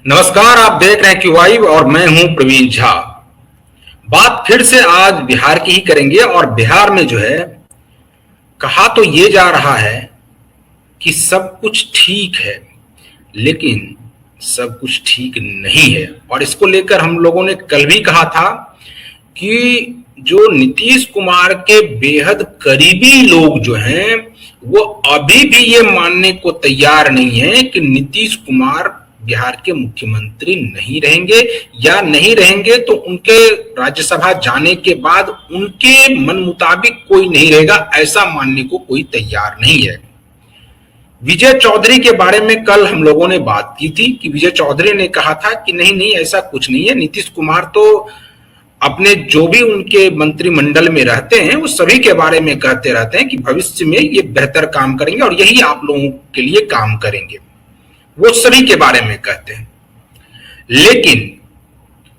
नमस्कार। आप देख रहे हैं क्यूवाइव और मैं हूं प्रवीण झा। बात फिर से आज बिहार की ही करेंगे और बिहार में जो है कहा तो ये जा रहा है कि सब कुछ ठीक है, लेकिन सब कुछ ठीक नहीं है। और इसको लेकर हम लोगों ने कल भी कहा था कि जो नीतीश कुमार के बेहद करीबी लोग जो हैं वो अभी भी ये मानने को तैयार नहीं है कि नीतीश कुमार बिहार के मुख्यमंत्री नहीं रहेंगे, या नहीं रहेंगे तो उनके राज्यसभा जाने के बाद उनके मन मुताबिक कोई नहीं रहेगा, ऐसा मानने को कोई तैयार नहीं है। विजय चौधरी के बारे में कल हम लोगों ने बात की थी कि विजय चौधरी ने कहा था कि नहीं नहीं ऐसा कुछ नहीं है, नीतीश कुमार तो अपने जो भी उनके मंत्रिमंडल में रहते हैं वो सभी के बारे में कहते रहते हैं कि भविष्य में ये बेहतर काम करेंगे और यही आप लोगों के लिए काम करेंगे, वो सभी के बारे में कहते हैं। लेकिन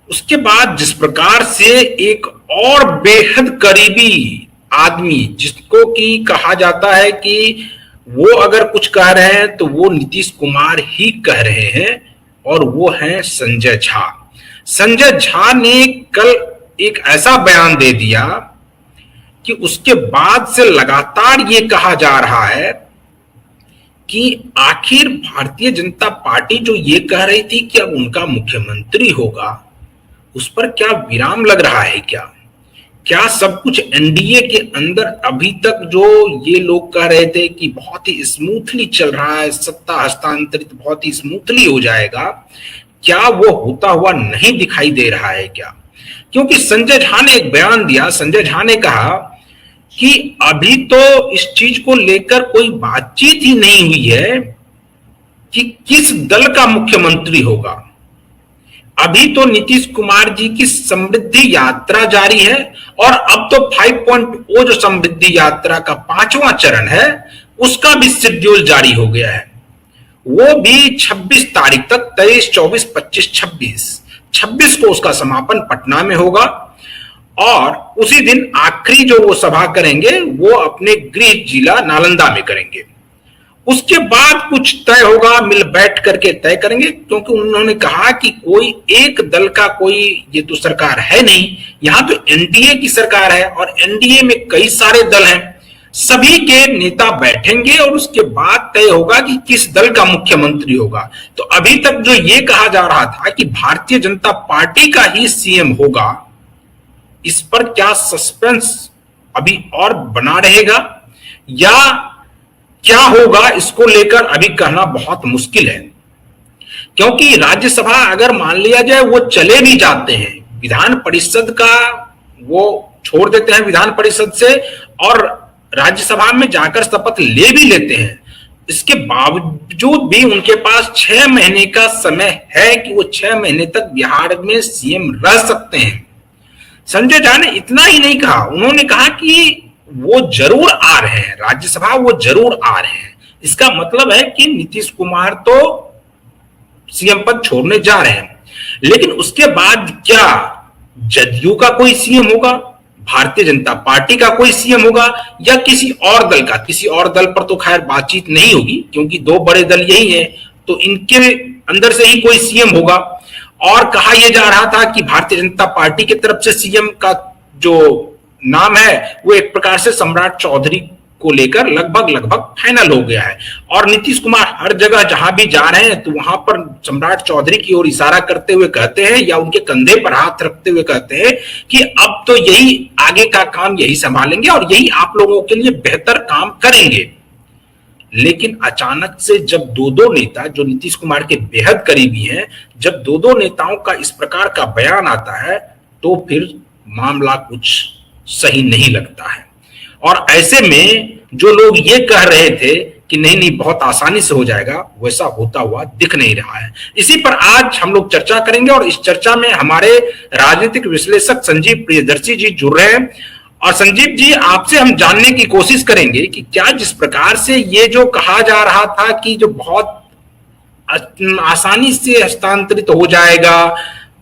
उसके बाद जिस प्रकार से एक और बेहद करीबी आदमी जिसको कि कहा जाता है कि वो अगर कुछ कह रहे हैं तो वो नीतीश कुमार ही कह रहे हैं, और वो हैं संजय झा। संजय झा ने कल एक ऐसा बयान दे दिया कि उसके बाद से लगातार ये कहा जा रहा है कि आखिर भारतीय जनता पार्टी जो ये कह रही थी कि अब उनका मुख्यमंत्री होगा, उस पर क्या विराम लग रहा है? क्या सब कुछ एनडीए के अंदर अभी तक जो ये लोग कह रहे थे कि बहुत ही स्मूथली चल रहा है, सत्ता हस्तांतरित बहुत ही स्मूथली हो जाएगा, क्या वो होता हुआ नहीं दिखाई दे रहा है क्या? क्योंकि संजय झा ने एक बयान दिया। संजय झा ने कहा कि अभी तो इस चीज को लेकर कोई बातचीत ही नहीं हुई है कि किस दल का मुख्यमंत्री होगा। अभी तो नीतीश कुमार जी की समृद्धि यात्रा जारी है और अब तो 5.0 जो समृद्धि यात्रा का 5वां चरण है उसका भी शेड्यूल जारी हो गया है। वो भी 26 तारीख तक, 23, 24, 25, 26 को उसका समापन पटना में होगा और उसी दिन आखिरी जो वो सभा करेंगे वो अपने गृह जिला नालंदा में करेंगे। उसके बाद कुछ तय होगा, मिल बैठ करके तय करेंगे, क्योंकि उन्होंने कहा कि कोई एक दल का कोई ये तो सरकार है नहीं, यहां तो एनडीए की सरकार है और एनडीए में कई सारे दल हैं, सभी के नेता बैठेंगे और उसके बाद तय होगा कि किस दल का मुख्यमंत्री होगा। तो अभी तक जो ये कहा जा रहा था कि भारतीय जनता पार्टी का ही सीएम होगा, इस पर क्या सस्पेंस अभी और बना रहेगा या क्या होगा, इसको लेकर अभी कहना बहुत मुश्किल है। क्योंकि राज्यसभा अगर मान लिया जाए वो चले भी जाते हैं, विधान परिषद का वो छोड़ देते हैं विधान परिषद से और राज्यसभा में जाकर शपथ ले भी लेते हैं, इसके बावजूद भी उनके पास 6 महीने का समय है कि वो 6 महीने तक बिहार में सीएम रह सकते हैं। संजय झा ने इतना ही नहीं कहा, उन्होंने कहा कि वो जरूर आ रहे हैं राज्यसभा, वो जरूर आ रहे हैं। इसका मतलब है कि नीतीश कुमार तो सीएम पद छोड़ने जा रहे हैं, लेकिन उसके बाद क्या जदयू का कोई सीएम होगा, भारतीय जनता पार्टी का कोई सीएम होगा या किसी और दल का? किसी और दल पर तो खैर बातचीत नहीं होगी क्योंकि 2 बड़े दल यही है, तो इनके अंदर से ही कोई सीएम होगा। और कहा यह जा रहा था कि भारतीय जनता पार्टी की तरफ से सीएम का जो नाम है वो एक प्रकार से सम्राट चौधरी को लेकर लगभग फाइनल हो गया है और नीतीश कुमार हर जगह जहां भी जा रहे हैं तो वहां पर सम्राट चौधरी की ओर इशारा करते हुए कहते हैं या उनके कंधे पर हाथ रखते हुए कहते हैं कि अब तो यही आगे का काम यही संभालेंगे और यही आप लोगों के लिए बेहतर काम करेंगे। लेकिन अचानक से जब 2 नेता जो नीतीश कुमार के बेहद करीबी हैं, जब 2 नेताओं का इस प्रकार का बयान आता है तो फिर मामला कुछ सही नहीं लगता है। और ऐसे में जो लोग ये कह रहे थे कि नहीं नहीं बहुत आसानी से हो जाएगा, वैसा होता हुआ दिख नहीं रहा है। इसी पर आज हम लोग चर्चा करेंगे और इस चर्चा में हमारे राजनीतिक विश्लेषक संजीव प्रियदर्शी जी जुड़ रहे हैं। और संजीव जी, आपसे हम जानने की कोशिश करेंगे कि क्या जिस प्रकार से ये जो कहा जा रहा था कि जो बहुत आसानी से हस्तांतरित हो जाएगा,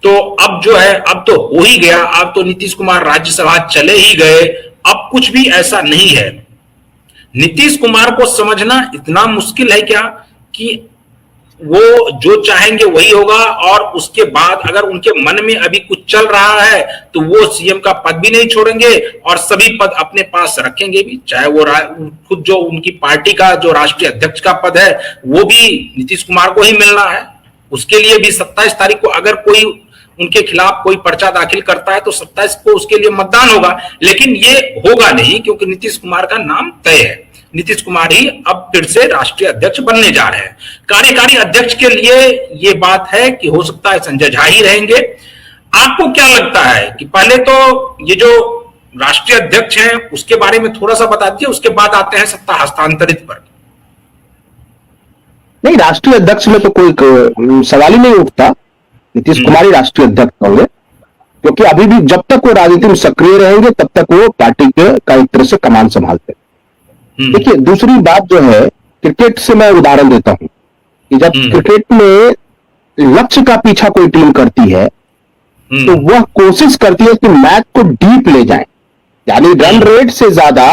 तो अब जो है अब तो हो ही गया, अब तो नीतीश कुमार राज्यसभा चले ही गए, अब कुछ भी ऐसा नहीं है। नीतीश कुमार को समझना इतना मुश्किल है क्या कि वो जो चाहेंगे वही होगा, और उसके बाद अगर उनके मन में अभी कुछ चल रहा है तो वो सीएम का पद भी नहीं छोड़ेंगे और सभी पद अपने पास रखेंगे भी, चाहे वो खुद जो उनकी पार्टी का जो राष्ट्रीय अध्यक्ष का पद है वो भी नीतीश कुमार को ही मिलना है। उसके लिए भी 27 तारीख को अगर कोई उनके खिलाफ कोई पर्चा दाखिल करता है तो 27 को उसके लिए मतदान होगा, लेकिन ये होगा नहीं क्योंकि नीतीश कुमार का नाम तय है। नीतीश कुमार ही अब फिर से राष्ट्रीय अध्यक्ष बनने जा रहे हैं। कार्यकारी अध्यक्ष के लिए ये बात है कि हो सकता है संजय झा ही रहेंगे। आपको क्या लगता है कि पहले तो ये जो राष्ट्रीय अध्यक्ष हैं उसके बारे में थोड़ा सा बता दीजिए, उसके बाद आते हैं सत्ता हस्तांतरित पर। नहीं, राष्ट्रीय अध्यक्ष में तो कोई सवाल ही नहीं उठता। नीतीश कुमार ही राष्ट्रीय अध्यक्ष होंगे, क्योंकि अभी भी जब तक वो राजनीति में सक्रिय रहेंगे तब तक वो पार्टी के का एक तरह से कमान संभालते हैं। देखिए, दूसरी बात जो है, क्रिकेट से मैं उदाहरण देता हूं कि जब क्रिकेट में लक्ष्य का पीछा कोई टीम करती है तो वह कोशिश करती है कि मैच को डीप ले जाए, यानी रन रेट से ज्यादा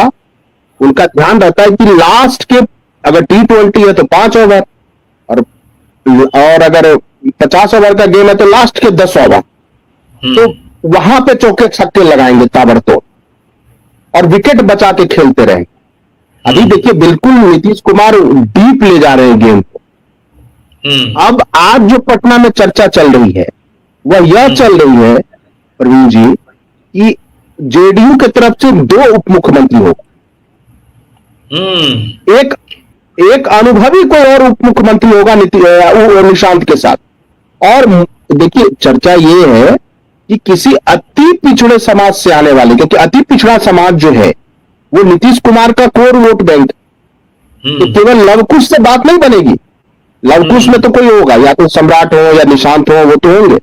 उनका ध्यान रहता है कि लास्ट के, अगर T20 है तो 5 ओवर, और अगर 50 ओवर का गेम है तो लास्ट के 10 ओवर, तो वहां पे चौके छक्के लगाएंगे ताबड़तोड़ और विकेट बचा के खेलते रहेंगे। अभी देखिए, बिल्कुल नीतीश कुमार डीप ले जा रहे हैं गेम को। अब आज जो पटना में चर्चा चल रही है वह यह चल रही है प्रवीण जी कि जेडीयू की तरफ से 2 उप मुख्यमंत्री होगा, एक अनुभवी कोई और उप मुख्यमंत्री होगा निशांत के साथ। और देखिए, चर्चा ये है कि किसी अति पिछड़े समाज से आने वाले, क्योंकि अति पिछड़ा समाज जो है वो नीतीश कुमार का कोर वोट बैंक, तो केवल लवकुश से बात नहीं बनेगी। लवकुश में तो कोई होगा, या तो सम्राट हो या निशांत हो, वो तो होंगे।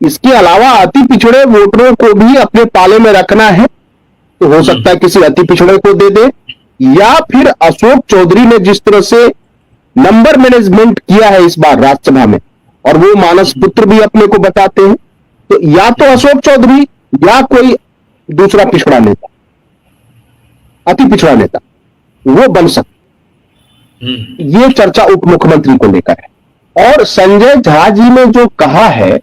इसके अलावा अति पिछड़े वोटरों को भी अपने पाले में रखना है, तो हो सकता है किसी अति पिछड़े को दे दे, या फिर अशोक चौधरी ने जिस तरह से नंबर मैनेजमेंट किया है इस बार राज्यसभा में, और वो मानस पुत्र भी अपने को बताते हैं, तो या तो अशोक चौधरी या कोई दूसरा पिछड़ा नेता, अति पिछड़ा नेता, वो बन सकता। ये चर्चा उप मुख्यमंत्री को लेकर है। और संजय झा जी ने जो कहा है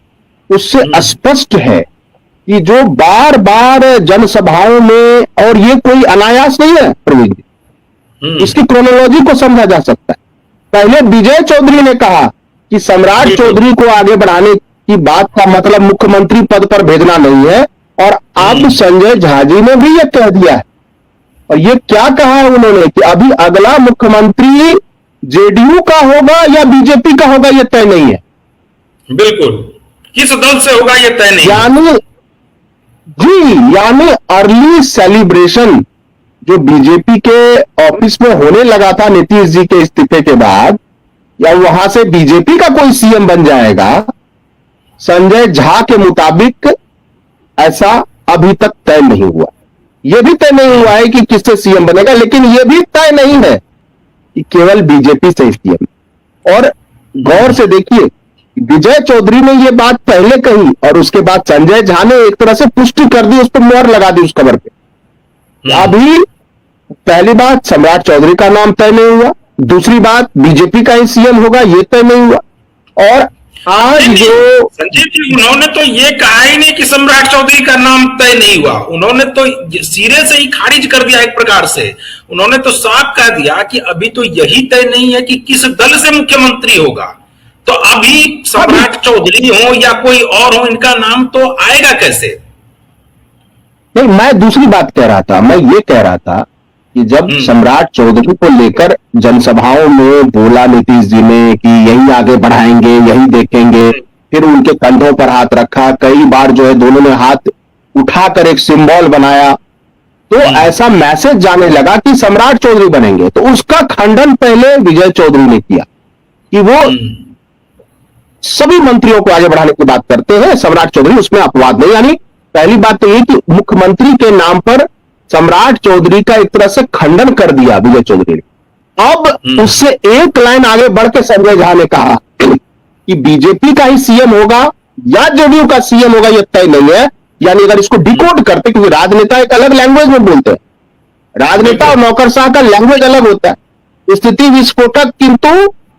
उससे स्पष्ट है कि जो बार बार जनसभाओं में, और ये कोई अनायास नहीं है प्रवीण जी, इसकी क्रोनोलॉजी को समझा जा सकता है। पहले विजय चौधरी ने कहा कि सम्राट चौधरी को आगे बढ़ाने की बात का मतलब मुख्यमंत्री पद पर भेजना नहीं है, और अब संजय झा जी ने भी यह कह दिया है। और ये क्या कहा है उन्होंने कि अभी अगला मुख्यमंत्री जेडीयू का होगा या बीजेपी का होगा यह तय नहीं है। बिल्कुल, किस दल से होगा यह तय नहीं, यानी अर्ली सेलिब्रेशन जो बीजेपी के ऑफिस में होने लगा था नीतीश जी के इस्तीफे के बाद, या वहां से बीजेपी का कोई सीएम बन जाएगा, संजय झा के मुताबिक ऐसा अभी तक तय नहीं हुआ। यह भी तय नहीं हुआ है कि किससे सीएम बनेगा, लेकिन यह भी तय नहीं है कि केवल बीजेपी से सीएम। और गौर से देखिए, विजय चौधरी ने यह बात पहले कही और उसके बाद संजय झा ने एक तरह से पुष्टि कर दी, उस पर मोहर लगा दी उस खबर पे। अभी पहली बात, सम्राट चौधरी का नाम तय नहीं हुआ, दूसरी बात बीजेपी का ही सीएम होगा यह तय नहीं हुआ। और आज जो संजीव जी, उन्होंने तो ये कहा ही नहीं कि सम्राट चौधरी का नाम तय नहीं हुआ, उन्होंने तो सिरे से ही खारिज कर दिया। एक प्रकार से उन्होंने तो साफ कह दिया कि अभी तो यही तय नहीं है कि किस दल से मुख्यमंत्री होगा। तो अभी सम्राट चौधरी हो या कोई और हो, इनका नाम तो आएगा कैसे? नहीं, मैं दूसरी बात कह रहा था। मैं ये कह रहा था कि जब सम्राट चौधरी को लेकर जनसभाओं में बोला नीतीश जी ने कि यही आगे बढ़ाएंगे, यही देखेंगे, फिर उनके कंधों पर हाथ रखा, कई बार जो है दोनों ने हाथ उठाकर एक सिंबल बनाया, तो ऐसा मैसेज जाने लगा कि सम्राट चौधरी बनेंगे। तो उसका खंडन पहले विजय चौधरी ने किया कि वो सभी मंत्रियों को आगे बढ़ाने की बात करते हैं, सम्राट चौधरी उसमें अपवाद नहीं। यानी पहली बात तो ये कि मुख्यमंत्री के नाम पर सम्राट चौधरी का एक तरह से खंडन कर दिया विजय चौधरी ने। अब उससे एक लाइन आगे बढ़ के संजय झा ने कहा कि बीजेपी का ही सीएम होगा या जेडीयू का सीएम होगा यह तय नहीं है। यानी अगर इसको डिकोड करते, क्योंकि राजनेता एक अलग लैंग्वेज में बोलते हैं, राजनेता और नौकरशाह का लैंग्वेज अलग होता है। स्थिति विस्फोटक किंतु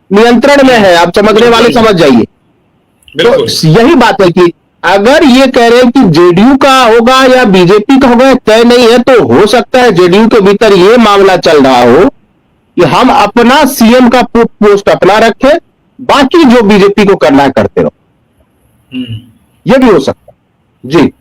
नियंत्रण में है, आप समझने वाले समझ जाइए। बिल्कुल। तो यही बात है कि अगर ये कह रहे हैं कि जेडीयू का होगा या बीजेपी का होगा, तय नहीं है, तो हो सकता है जेडीयू के भीतर ये मामला चल रहा हो कि हम अपना सीएम का पोस्ट अपना रखें, बाकी जो बीजेपी को करना है करते रहो। ये भी हो सकता है जी।